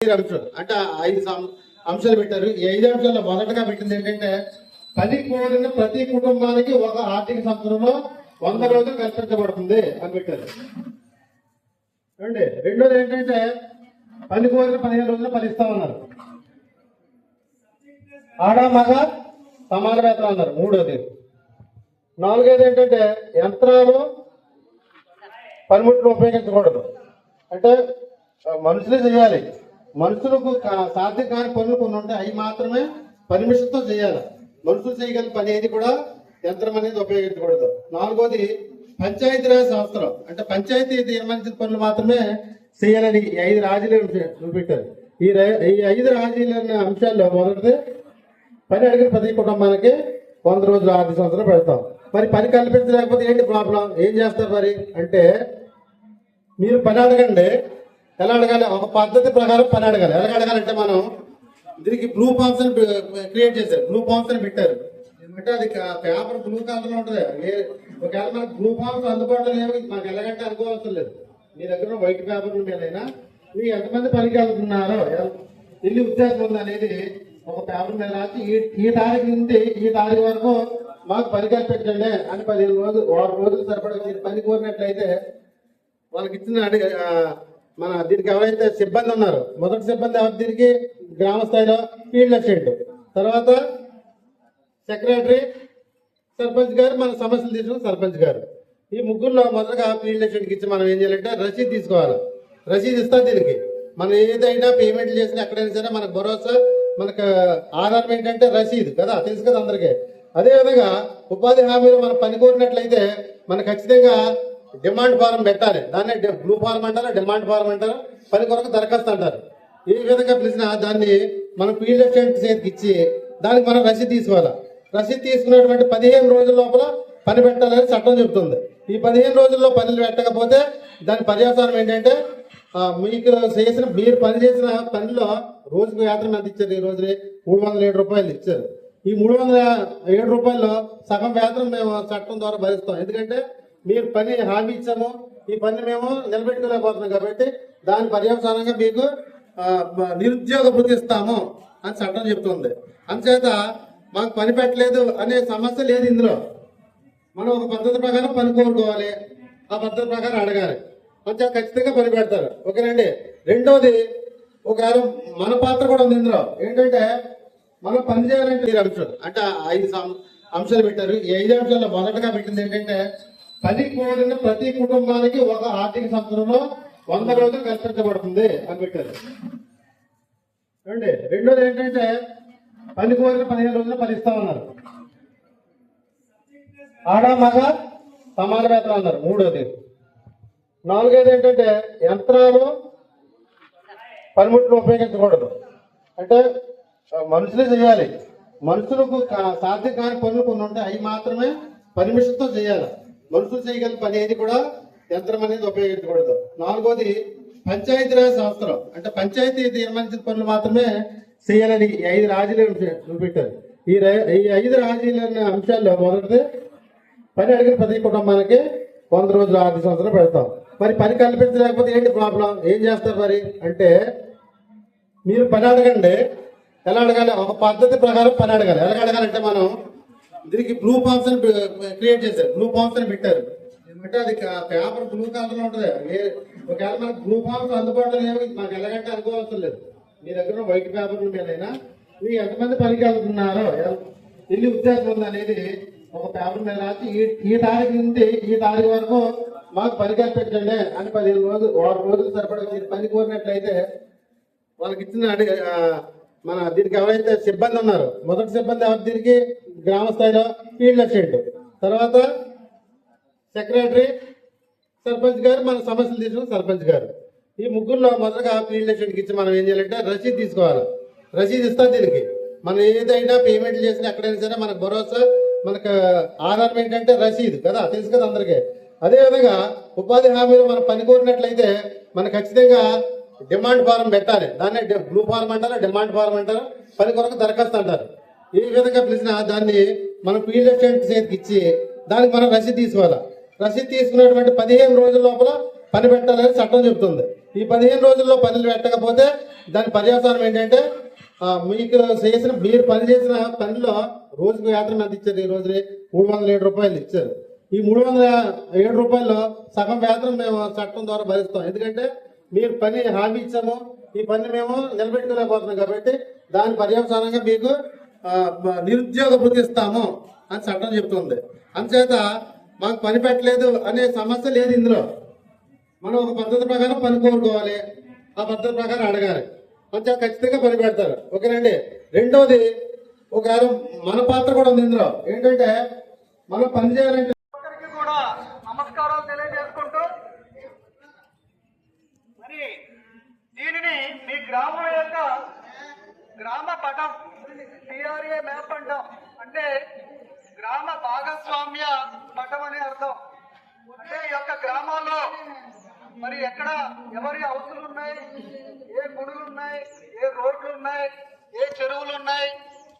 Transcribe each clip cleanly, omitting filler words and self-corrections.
అంశాలు అంటే 5 అంశాలు పెట్టారు. ఈ 5 అంశాల్లో మొదటగా పెట్టింది ఏంటంటే పని కోరిన ప్రతి కుటుంబానికి ఒక ఆర్థిక సంవత్సరంలో 100 రోజులు కల్పించబడుతుంది అని పెట్టారు. రెండోది ఏంటంటే పని కోరిన 15 రోజులు పని ఇస్తామన్నారు. ఆడ మగ సమాన వేతనం అన్నారు. మూడోది. నాలుగోది ఏంటంటే యంత్రాలు పనిముట్లు ఉపయోగించకూడదు. అంటే మనుషులే చేయాలి. మనుషులకు సాధ్యం కాని పనులు కొన్ని ఉంటాయి, అవి మాత్రమే పర్మిషన్తో చేయాలి. మనుషులు చేయగలిగిన పని ఏది కూడా యంత్రం అనేది ఉపయోగించకూడదు. నాలుగోది పంచాయతీరాజ్ సంస్థలు అంటే పంచాయతీ తీర్మానించిన పనులు మాత్రమే చేయాలని 5 రాజీలు చూపెట్టారు. ఈ 5 రాజీల అంశాల్లో మొదటిది పని అడిగిన ప్రతి కుటుంబానికి 100 రోజులు ఆర్థిక సంవత్సరం పెడతాం. మరి పని కల్పించలేకపోతే ఏంటి ప్రాబ్లం? ఏం చేస్తారు మరి అంటే మీరు పని అడగండి. ఎలా అడగాలి? ఒక పద్ధతి ప్రకారం పని అడగాలి. ఎలా అడగాలంటే మనం దీనికి బ్లూ ఫామ్స్ అని క్రియేట్ చేశారు. బ్లూ ఫామ్స్ అని పెట్టారు. అంటే అది పేపర్ బ్లూ కలర్ లో ఉంటుంది. ఒకవేళ మనకు బ్లూ ఫామ్స్ అందుబాటులో లేవు, మనకు ఎలాగంటే అనుకోవాల్సిన లేదు. మీ దగ్గర వైట్ పేపర్ మీదైనా మీరు ఎంతమంది పనికి వెళ్తున్నారో ఇల్లు ఉద్దేశం ఉంది అనేది ఒక పేపర్ మీద రాసి ఈ తారీఖు నుండి ఈ తారీఖు వరకు మాకు పని కల్పించండి అని 15 రోజులు 6 రోజులు సరిపడా పని కోరినట్లయితే వాళ్ళకి ఇచ్చిన మన దీనికి ఎవరైతే సిబ్బంది ఉన్నారో మొదటి సిబ్బంది ఎవరు దీనికి గ్రామ స్థాయిలో ఫీల్డ్ అసిస్టెంట్, తర్వాత సెక్రటరీ, సర్పంచ్ గారు, మన సమస్యలు తీసుకున్న సర్పంచ్ గారు. ఈ ముగ్గురులో మొదటగా ఫీల్డ్ అసిస్టెంట్కి ఇచ్చి మనం ఏం చేయాలంటే రసీదు తీసుకోవాలి. రసీదు ఇస్తాం. దీనికి మనం ఏదైనా పేమెంట్లు చేసినా ఎక్కడైనా సరే మనకు భరోసా, మనకు ఆధారం ఏంటంటే రసీదు కదా, తెలుసు కదా అందరికీ. అదేవిధంగా ఉపాధి హామీలో మనం పని కోరినట్లయితే మనకు ఖచ్చితంగా డిమాండ్ ఫారం పెట్టాలి. దాన్ని బ్లూ ఫారం అంటారా, డిమాండ్ ఫారం అంటారా, పని కొరకు దరఖాస్తు అంటారు. ఈ విధంగా పిలిచిన దాన్ని మనం ఫీల్డ్ అసిస్టెంట్ చేతికి ఇచ్చి దానికి మనం రసీదు తీసుకోవాలి. రసీదు తీసుకున్నటువంటి 15 రోజుల లోపల పని పెట్టాలని చట్టం చెబుతుంది. ఈ 15 రోజుల్లో పనులు పెట్టకపోతే దాని పర్యవసానం ఏంటంటే మీకు చేసిన మీరు పని చేసిన పనిలో రోజుకు వేతనం ఎంత ఇచ్చారు? ఈ రోజుని 307 రూపాయలు ఇచ్చారు. ఈ 307 రూపాయల్లో సగం వేతనం మేము చట్టం ద్వారా భరిస్తాం. ఎందుకంటే మీరు పని హామీ ఇచ్చాము, ఈ పని మేము నిలబెట్టుకోలేకపోతున్నాం కాబట్టి దాని పర్యవసానంగా మీకు నిరుద్యోగ భృతి ఇస్తాము అని చట్టం చెప్తుంది. అందుచేత మాకు పని పెట్టలేదు అనే సమస్య లేదు ఇందులో. మనం ఒక పద్ధతి ప్రకారం పని కోరుకోవాలి, ఆ పద్ధతి ప్రకారం అడగాలి. మంచిగా ఖచ్చితంగా పని పెడతారు. ఓకేనండి. రెండోది ఒకవేళ మన పాత్ర కూడా ఉంది ఇందులో. ఏంటంటే మనం పని చేయాలంటే 5 అంశాలు అంటే 5 అంశాలు పెట్టారు. ఈ 5 అంశాల్లో మొదటగా పెట్టింది ఏంటంటే పని కోరిన ప్రతి కుటుంబానికి ఒక ఆర్థిక సంవత్సరంలో 100 రోజులు కల్పించబడుతుంది అని పెట్టారు. రెండోది ఏంటంటే పని కోరిన 15 రోజులు పని ఇస్తామన్నారు. ఆడ మగ సమాన వేతనం అన్నారు. మూడోది. నాలుగోది ఏంటంటే యంత్రాలు పనిముట్లు ఉపయోగించకూడదు. అంటే మనుషులే చేయాలి. మనుషులకు సాధ్యం కాని పనులు కొన్ని ఉంటాయి, అవి మాత్రమే పర్మిషన్తో చేయాలి. మనుషులు చేయగలిగిన పని ఏది కూడా యంత్రం అనేది ఉపయోగించకూడదు. నాలుగోది పంచాయతీరాజ్ సంస్థలు అంటే పంచాయతీ తీర్మానించిన పనులు మాత్రమే చేయాలని 5 రాజీలు చూపెట్టారు. ఈ 5 రాజీల అంశాల్లో మొదటిది పని అడిగిన ప్రతి కుటుంబానికి 100 రోజులు ఆర్థిక సంవత్సరం పెడతాం. మరి పని కల్పించలేకపోతే ఏంటి ప్రాబ్లం? ఏం చేస్తారు మరి అంటే మీరు పని అడగండి. ఎలా అడగాలి? ఒక పద్ధతి ప్రకారం పని అడగాలి. ఎలా అడగాలంటే మనం దీనికి బ్లూ ఫామ్స్ అని క్రియేట్ చేశారు. బ్లూ ఫామ్స్ అని పెట్టారు. అంటే అది పేపర్ బ్లూ కలర్ లో ఉంటుంది. ఒకవేళ మనకు బ్లూ ఫామ్స్ అందుబాటులో లేవు, మనకు ఎలాగంటే అనుకోవాల్సిన లేదు. మీ దగ్గర వైట్ పేపర్ మీదైనా మీరు ఎంతమంది పనికి వెళ్తున్నారో ఇల్లు ఉద్దేశం ఉంది అనేది ఒక పేపర్ మీద రాసి ఈ తారీఖు నుండి ఈ తారీఖు వరకు మాకు పని కల్పించండి అని 15 రోజులు 6 రోజులు సరిపడా పని కోరినట్లయితే వాళ్ళకి ఇచ్చిన మన దీనికి ఎవరైతే సిబ్బంది ఉన్నారో మొదటి సిబ్బంది ఎవరు దీనికి గ్రామ స్థాయిలో ఫీల్డ్ అసిస్టెంట్, తర్వాత సెక్రటరీ, సర్పంచ్ గారు, మన సమస్యలు తీసుకున్న సర్పంచ్ గారు. ఈ ముగ్గురులో మొదటగా ఫీల్డ్ అసిస్టెంట్కి ఇచ్చి మనం ఏం చేయాలంటే రసీదు తీసుకోవాలి. రసీదు ఇస్తాం. దీనికి మనం ఏదైనా పేమెంట్లు చేసినా ఎక్కడైనా సరే మనకు భరోసా, మనకు ఆధారం ఏంటంటే రసీదు కదా, తెలుసు కదా అందరికీ. అదేవిధంగా ఉపాధి హామీలో మనం పని కోరినట్లయితే మనకు ఖచ్చితంగా డిమాండ్ ఫారం పెట్టాలి. దాన్ని బ్లూ ఫారం అంటారా, డిమాండ్ ఫారం అంటారా, పని కొరకు దరఖాస్తు అంటారు. ఈ విధంగా పిలిచిన దాన్ని మనం ఫీల్డ్ అసిస్టెంట్ చేతికి ఇచ్చి దానికి మనం రసీదు తీసుకోవాలి. రసీదు తీసుకున్నటువంటి 15 రోజుల లోపల పని పెట్టాలని చట్టం చెబుతుంది. ఈ 15 రోజుల్లో పనులు పెట్టకపోతే దాని పర్యవసానం ఏంటంటే మీకు చేసిన మీరు పని చేసిన పనిలో రోజుకు వేతనం ఎంత ఇచ్చారు? ఈ రోజు 307 రూపాయలు ఇచ్చారు. ఈ 307 రూపాయల్లో సగం వేతనం మేము చట్టం ద్వారా భరిస్తాం. ఎందుకంటే మీరు పని హామీ ఇచ్చాము, ఈ పని మేము నిలబెట్టుకోలేకపోతున్నాం కాబట్టి దాని పర్యవసానంగా మీకు నిరుద్యోగ భృతి ఇస్తాము అని చట్టం చెప్తుంది. అందుచేత మాకు పని పెట్టలేదు అనే సమస్య లేదు ఇందులో. మనం ఒక పద్ధతి ప్రకారం పని కోరుకోవాలి, ఆ పద్ధతి ప్రకారం అడగాలి, అంతే ఖచ్చితంగా పని పెడతారు. ఓకేనండి. రెండోది ఒకవేళ మన పాత్ర కూడా ఉంది ఇందులో. ఏంటంటే మనం పని చేయాలంటే కూడా నమస్కారాలు తెలియజేసుకుంటూ మరి దీనిని మీ గ్రామం యొక్క గ్రామ పటం టిఆర్ఏ మ్యాప్ అంటాం. అంటే గ్రామ భాగస్వామ్య పటం అని అర్థం. అంటే ఈ యొక్క గ్రామాల్లో మరి ఎక్కడ ఎవరి హౌసులు ఉన్నాయి, ఏ గుడులు ఉన్నాయి, ఏ రోడ్లు ఉన్నాయి, ఏ చెరువులు ఉన్నాయి,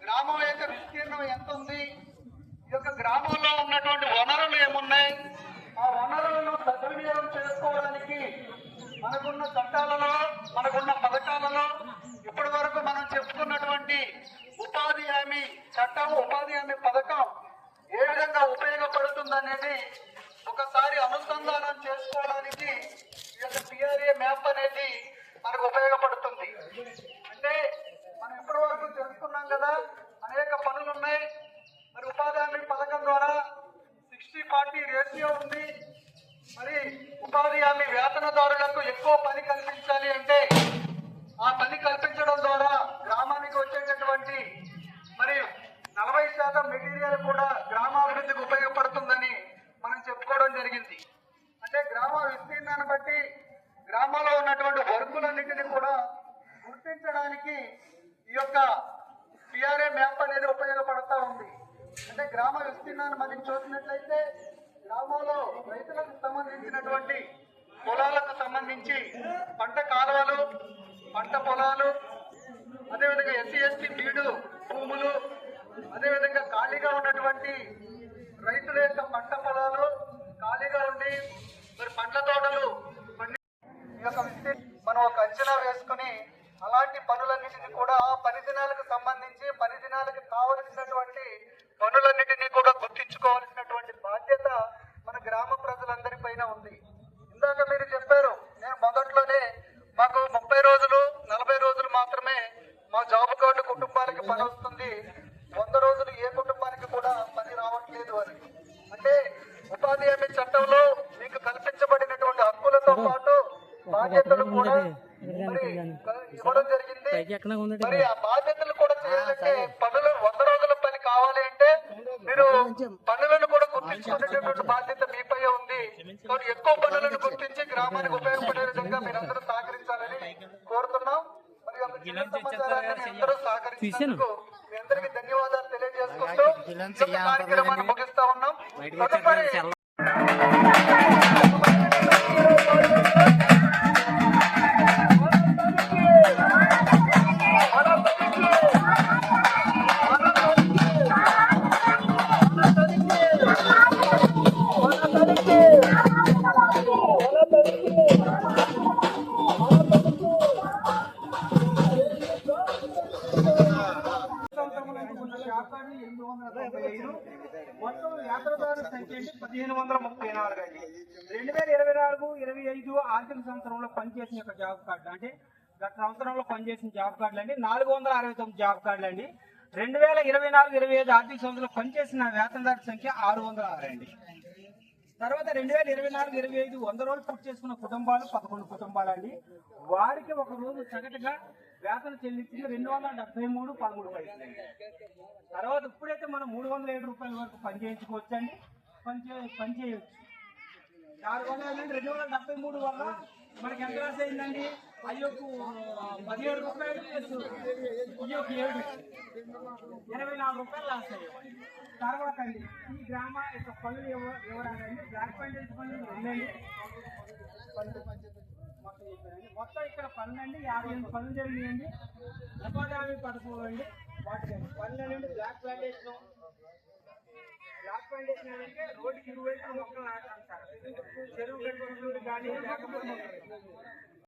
గ్రామం యొక్క విస్తీర్ణం ఎంత ఉంది, ఈ యొక్క గ్రామంలో ఉన్నటువంటి వనరులు ఏమున్నాయి, ఆ వనరులను సద్వినియోగం చేసుకోవడానికి మనకున్న చట్టాలలో మనకున్న పథకాలలో ఇప్పటి వరకు మనం చెప్పుకున్నటువంటి ఉపాధి హామీ చట్టం, ఉపాధి హామీ పథకం ఏ విధంగా ఉపయోగపడుతుందనేది ఒకసారి అనుసంధానం చేసుకోవడానికి ఈ యొక్క టిఆర్ఏ మ్యాప్ అనేది మనకు ఉపయోగపడుతుంది. అంటే మనం ఇప్పటి వరకు తెలుసుకున్నాం కదా, అనేక పనులు ఉన్నాయి. మరి ఉపాధి హామీ పథకం ద్వారా 60-40 రేషియో ఉంది. మరి ఉపాధి హామీ వేతనదారులకు ఎక్కువ పని కల్పించాలి అంటే ఆ పని కల్పించడం ద్వారా గ్రామానికి వచ్చేటటువంటి మరి 40% మెటీరియల్ కూడా గ్రామాభివృద్ధికి ఉపయోగపడుతుందని మనం చెప్పుకోవడం జరిగింది. అంటే గ్రామ విస్తీర్ణాన్ని బట్టి గ్రామాల్లో ఉన్నటువంటి వర్కులన్నింటినీ కూడా గుర్తించడానికి ఈ యొక్క టిఆర్ఏ మ్యాప్ అనేది ఉపయోగపడతా ఉంది. అంటే గ్రామ విస్తీర్ణాన్ని మనం చూసినట్లయితే గ్రామంలో రైతులకు సంబంధించినటువంటి పొలాలకు సంబంధించి పంట కాలువలు, పంట పొలాలు, అదేవిధంగా SC/ST బీడు భూములు, అదేవిధంగా ఖాళీగా ఉన్నటువంటి రైతుల యొక్క పంట పొలాలు ఖాళీగా ఉండి మరి పండ్ల తోటలు ఈ యొక్క మనం ఒక అంచనా వేసుకుని అలాంటి పనులన్నిటినీ కూడా పని దినాలకు సంబంధించి పని దినాలకు కావలసినటువంటి పనులన్నిటినీ కూడా గుర్తించుకోవాల్సినటువంటి బాధ్యత మన గ్రామ ప్రజలందరి పైన ఉంది. ఇందాక మీరు చెప్పారు, నేను మొదట్లోనే మాకు 30 రోజులు 40 రోజులు మాత్రమే మా జాబ్ కార్డు కుటుంబానికి పని వస్తుంది, 100 రోజులు ఏ కుటుంబానికి కూడా పని రావట్లేదు అని. అంటే ఉపాధి హామీ చట్టంలో మీకు కల్పించబడినటువంటి హక్కులతో పాటు బాధ్యతలు కూడా మరి ఇవ్వడం జరిగింది. మరి ఆ బాధ్యతలు కూడా చేయాలంటే పనులు 100 రోజుల పని కావాలి అంటే మీరు పనులను కూడా గుర్తించుకునేటటువంటి బాధ్యత మీపై ఉంది. కాబట్టి ఎక్కువ పనులను గుర్తించి గ్రామానికి ఉపయోగపడే విధంగా మీరందరూ సహకరించాలని కోరుతున్నాం. మరి ఒక చిన్న సమాచారాన్ని అందరూ సహకరించినందుకు మీ అందరికీ ధన్యవాదాలు తెలియజేసుకుంటూ కార్యక్రమాన్ని ముగిస్తా ఉన్నాం. తదుపరి మొత్తం యాత్రదారుల సంఖ్య 1534 అండి. 2024-25 ఆర్థిక సంవత్సరంలో పనిచేసిన యొక్క జాబ్ కార్డులు అంటే గత సంవత్సరంలో పనిచేసిన జాబ్ కార్డులు అండి 469 జాబ్ కార్డులు అండి. 2024-25 ఆర్థిక సంవత్సరంలో పనిచేసిన వేతనదారుల సంఖ్య 606 అండి. తర్వాత 2024-25 100 రోజులు పూర్తి చేసుకున్న కుటుంబాలు 11 కుటుంబాలు అండి. వారికి ఒక రోజు సగటుగా వేతనం చెల్లించింది 273 13 పైసలు. తర్వాత ఇప్పుడైతే మనం 307 రూపాయల వరకు పని చేయించుకోవచ్చు అండి, పని చేయవచ్చు. దానివల్ల ఏంటంటే 273 వల్ల మనకి ఎంత లాస్ అయిందండి? అయ్యోకు 17 రూపాయలు అయ్యోకు 7 24 రూపాయలు లాస్ అయ్యాయి. తర్వాత అండి ఈ గ్రామ యొక్క పనులు ఎవరండి బ్లాక్ ప్యాంటేజ్ పనులు ఉందండి. మొత్తం ఇక్కడ పనులు అండి 58 పనులు జరిగినాయండి. ఉపాధి హామీ పథకం అండి వాటికి పనులు అండి బ్లాక్ ప్లాంటేషన్ అంటే రోడ్డుకి ఇరువైపు మొక్కలు నాటాలి సార్. చెరువు గడ్డ కానీ లేకపోతే